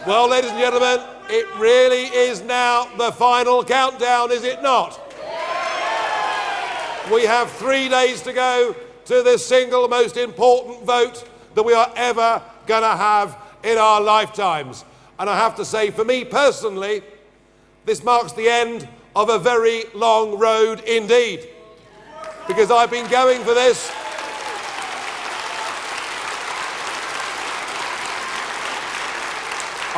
Well, ladies and gentlemen, it really is now the final countdown, is it not? We have 3 days to go to the single most important vote that we are ever going to have in our lifetimes. And I have to say, for me personally, this marks the end of a very long road indeed. Because I've been going for this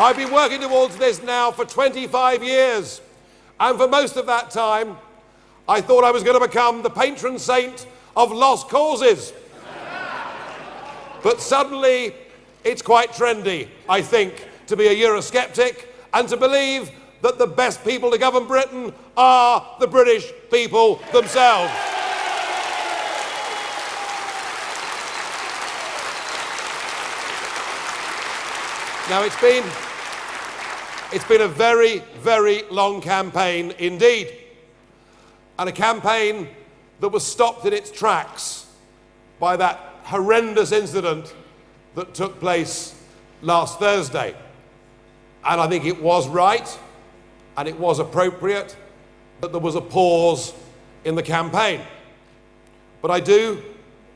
I've been working towards this now for 25 years. And for most of that time, I thought I was going to become the patron saint of lost causes. But suddenly, it's quite trendy, I think, to be a Eurosceptic and to believe that the best people to govern Britain are the British people themselves. Now, it's been a very, very long campaign indeed, and a campaign that was stopped in its tracks by that horrendous incident that took place last Thursday. And I think it was right and it was appropriate that there was a pause in the campaign. But I do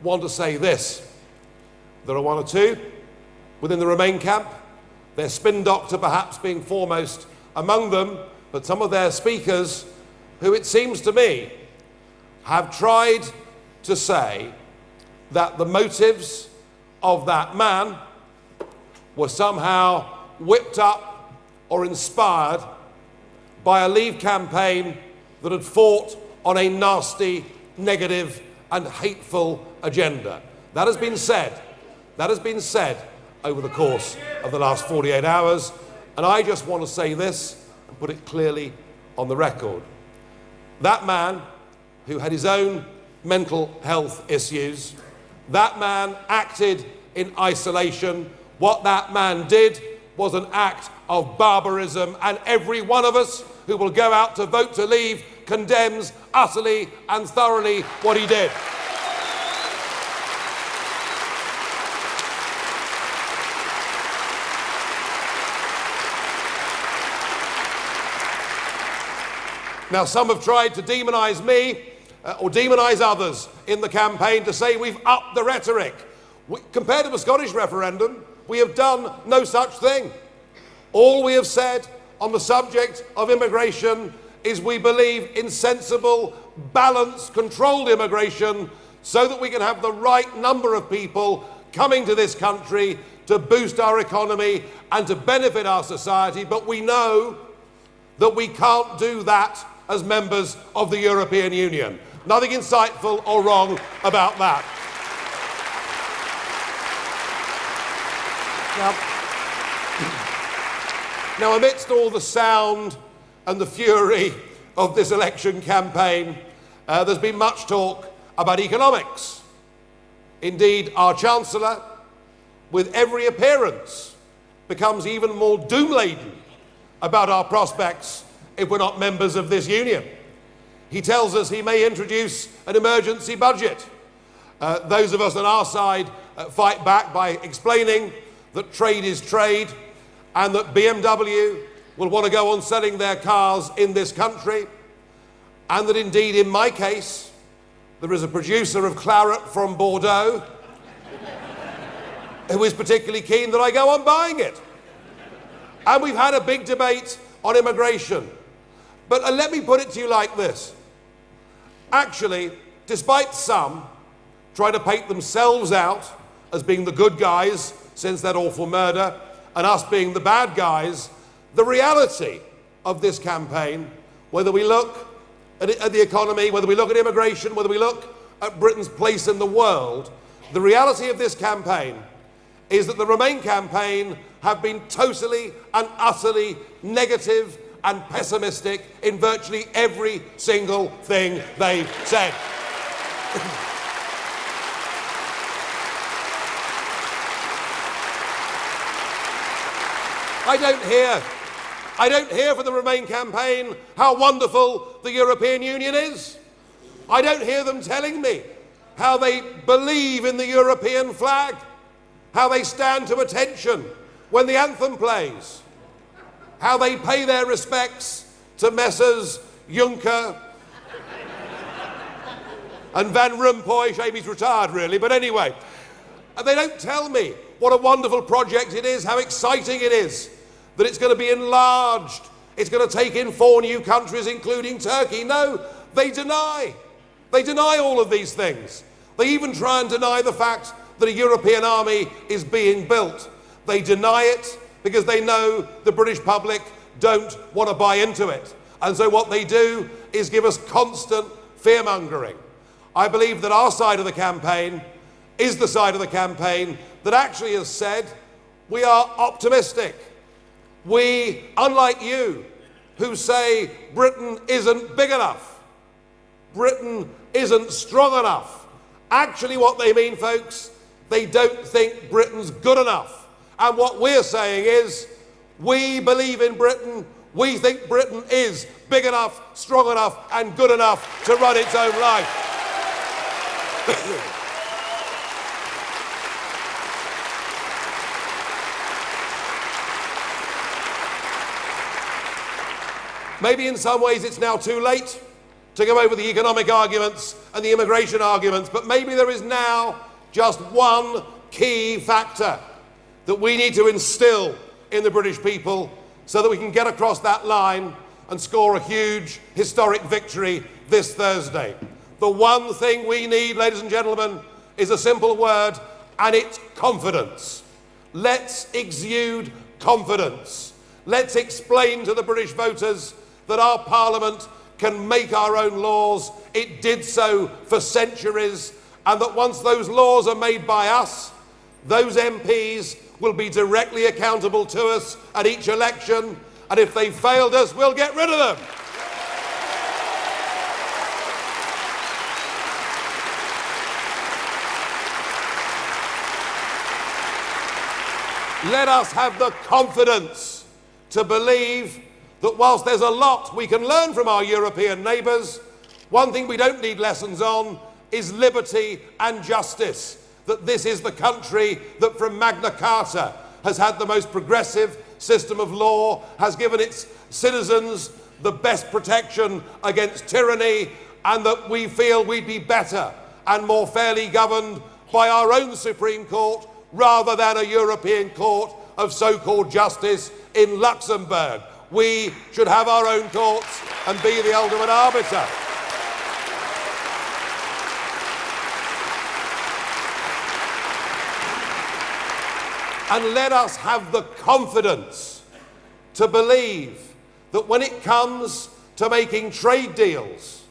want to say this. There are one or two within the Remain camp, their spin doctor perhaps being foremost among them, but some of their speakers who, it seems to me, have tried to say that the motives of that man were somehow whipped up or inspired by a Leave campaign that had fought on a nasty, negative and hateful agenda. That has been said. That has been said over the course of the last 48 hours. And I just want to say this and put it clearly on the record. That man who had his own mental health issues, that man acted in isolation. What that man did was an act of barbarism, and every one of us who will go out to vote to leave condemns utterly and thoroughly what he did. Now, some have tried to demonise me or demonise others in the campaign to say we've upped the rhetoric. Compared to the Scottish referendum, we have done no such thing. All we have said on the subject of immigration is we believe in sensible, balanced, controlled immigration so that we can have the right number of people coming to this country to boost our economy and to benefit our society. But we know that we can't do that as members of the European Union. Nothing insightful or wrong about that. Now, amidst all the sound and the fury of this election campaign, there's been much talk about economics. Indeed, our Chancellor, with every appearance, becomes even more doom-laden about our prospects if we're not members of this union. He tells us he may introduce an emergency budget. Those of us on our side fight back by explaining that trade is trade and that BMW will want to go on selling their cars in this country, and that indeed, in my case, there is a producer of claret from Bordeaux who is particularly keen that I go on buying it. And we've had a big debate on immigration. But let me put it to you like this. Actually, despite some trying to paint themselves out as being the good guys since that awful murder, and us being the bad guys, the reality of this campaign, whether we look at the economy, whether we look at immigration, whether we look at Britain's place in the world, the reality of this campaign is that the Remain campaign have been totally and utterly negative and pessimistic in virtually every single thing they've said. I don't hear from the Remain campaign how wonderful the European Union is. I don't hear them telling me how they believe in the European flag, how they stand to attention when the anthem plays. how they pay their respects to Messrs Juncker and Van Rompuy. Shame he's retired, really, but anyway. And they don't tell me what a wonderful project it is, how exciting it is, that it's going to be enlarged, it's going to take in 4 new countries, including Turkey. No, they deny. They deny all of these things. They even try and deny the fact that a European army is being built. They deny it because they know the British public don't want to buy into it. And so what they do is give us constant fear-mongering. I believe that our side of the campaign is the side of the campaign that actually has said we are optimistic. We, unlike you, who say Britain isn't big enough, Britain isn't strong enough. Actually what they mean, folks, they don't think Britain's good enough. And what we're saying is, we believe in Britain. We think Britain is big enough, strong enough, and good enough to run its own life. Maybe in some ways it's now too late to go over the economic arguments and the immigration arguments, but maybe there is now just one key factor that we need to instill in the British people so that we can get across that line and score a huge historic victory this Thursday. The one thing we need, ladies and gentlemen, is a simple word, and it's confidence. Let's exude confidence. Let's explain to the British voters that our Parliament can make our own laws. It did so for centuries, and that once those laws are made by us, those MPs will be directly accountable to us at each election, and if they failed us, we'll get rid of them. Let us have the confidence to believe that whilst there's a lot we can learn from our European neighbours, one thing we don't need lessons on is liberty and justice. That this is the country that from Magna Carta has had the most progressive system of law, has given its citizens the best protection against tyranny, and that we feel we'd be better and more fairly governed by our own Supreme Court rather than a European Court of so-called justice in Luxembourg. We should have our own courts and be the ultimate arbiter. And let us have the confidence to believe that when it comes to making trade deals,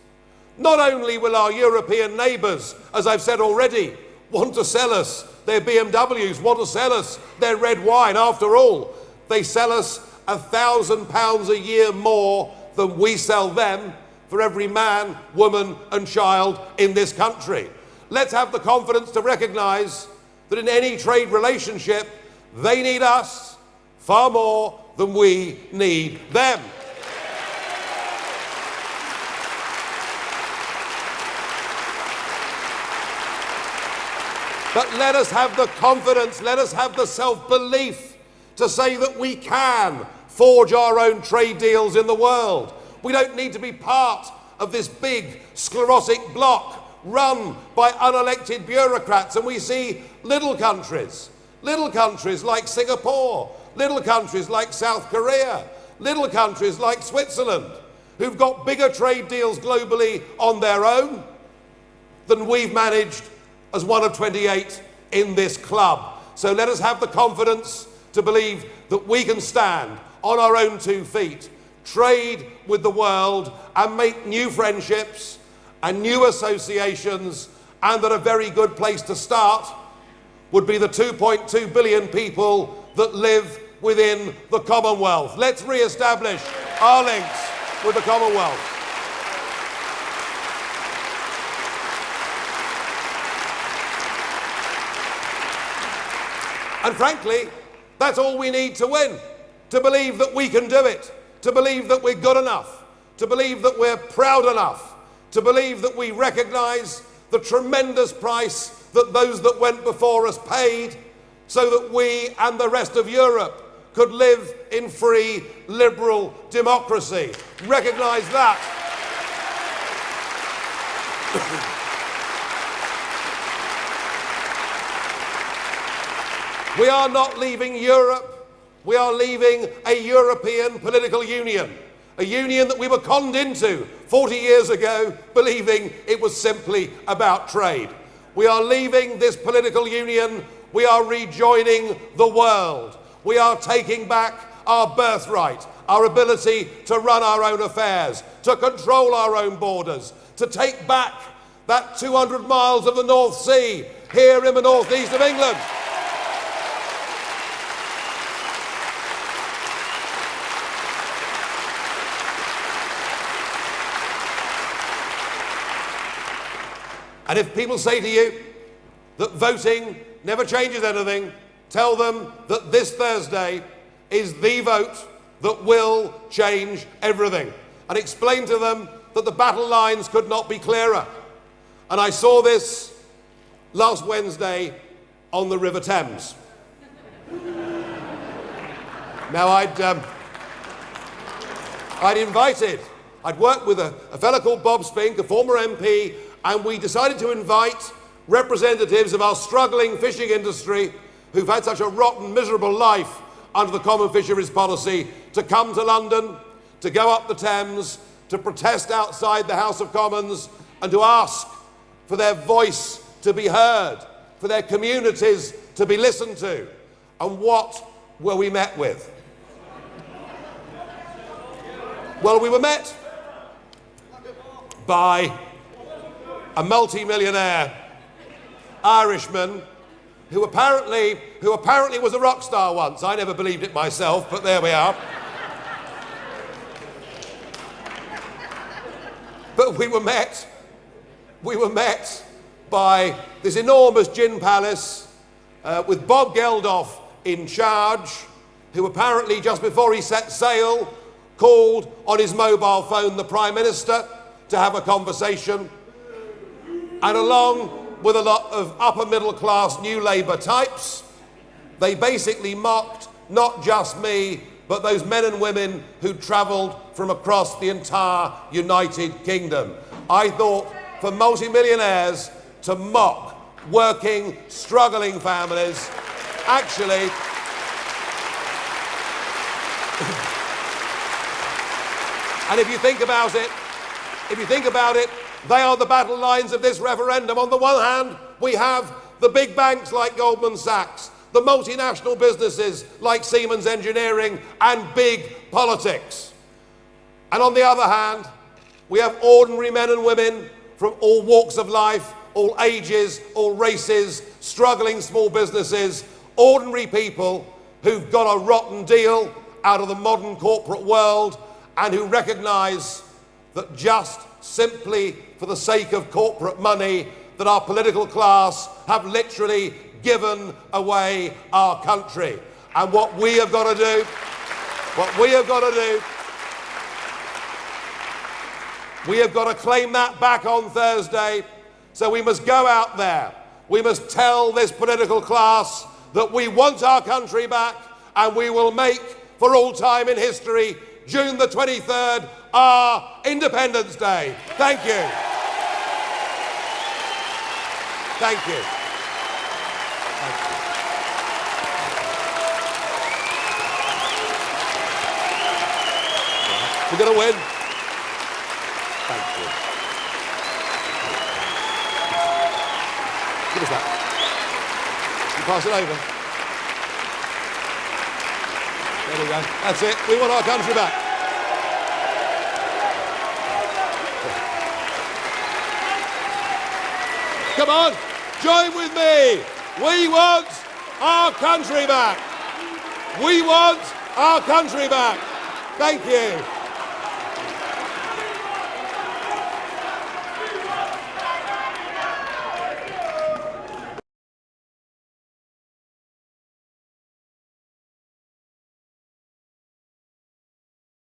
not only will our European neighbours, as I've said already, want to sell us their BMWs, want to sell us their red wine. After all, they sell us £1,000 a year more than we sell them for every man, woman and child in this country. Let's have the confidence to recognise that in any trade relationship, they need us far more than we need them. But let us have the confidence, let us have the self-belief to say that we can forge our own trade deals in the world. We don't need to be part of this big sclerotic bloc run by unelected bureaucrats. And we see little countries like Singapore, little countries like South Korea, little countries like Switzerland, who've got bigger trade deals globally on their own than we've managed as one of 28 in this club. So let us have the confidence to believe that we can stand on our own 2 feet, trade with the world and make new friendships and new associations, and that a very good place to start would be the 2.2 billion people that live within the Commonwealth. Let's re-establish our links with the Commonwealth. And frankly, that's all we need to win. To believe that we can do it. To believe that we're good enough. To believe that we're proud enough. To believe that we recognise the tremendous price that those that went before us paid so that we and the rest of Europe could live in free, liberal democracy. Recognise that. We are not leaving Europe. We are leaving a European political union. A union that we were conned into 40 years ago, believing it was simply about trade. We are leaving this political union. We are rejoining the world. We are taking back our birthright, our ability to run our own affairs, to control our own borders, to take back that 200 miles of the North Sea here in the northeast of England. And if people say to you that voting never changes anything, tell them that this Thursday is the vote that will change everything. And explain to them that the battle lines could not be clearer. And I saw this last Wednesday on the River Thames. Now I'd worked with a fellow called Bob Spink, a former MP, and we decided to invite representatives of our struggling fishing industry who've had such a rotten, miserable life under the Common Fisheries Policy to come to London, to go up the Thames, to protest outside the House of Commons and to ask for their voice to be heard, for their communities to be listened to. And what were we met with? Well, we were met by a multi-millionaire Irishman who apparently was a rock star once. I never believed it myself, but there we are. But we were met by this enormous gin palace with Bob Geldof in charge, who apparently just before he set sail called on his mobile phone the Prime Minister to have a conversation. And along with a lot of upper middle class New Labour types, they basically mocked not just me, but those men and women who travelled from across the entire United Kingdom. I thought for multimillionaires to mock working, struggling families, actually, and if you think about it, they are the battle lines of this referendum. On the one hand, we have the big banks like Goldman Sachs, the multinational businesses like Siemens Engineering, and big politics. And on the other hand, we have ordinary men and women from all walks of life, all ages, all races, struggling small businesses, ordinary people who've got a rotten deal out of the modern corporate world and who recognise that just simply for the sake of corporate money that our political class have literally given away our country. And what we have got to do, we have got to claim that back on Thursday. So we must go out there. We must tell this political class that we want our country back, and we will make, for all time in history, June the 23rd, our Independence Day. Thank you. Thank you. Thank you. We're going to win. Thank you. Give us that. You pass it over. There we go. That's it. We want our country back. Come on, join with me. We want our country back. We want our country back. Thank you.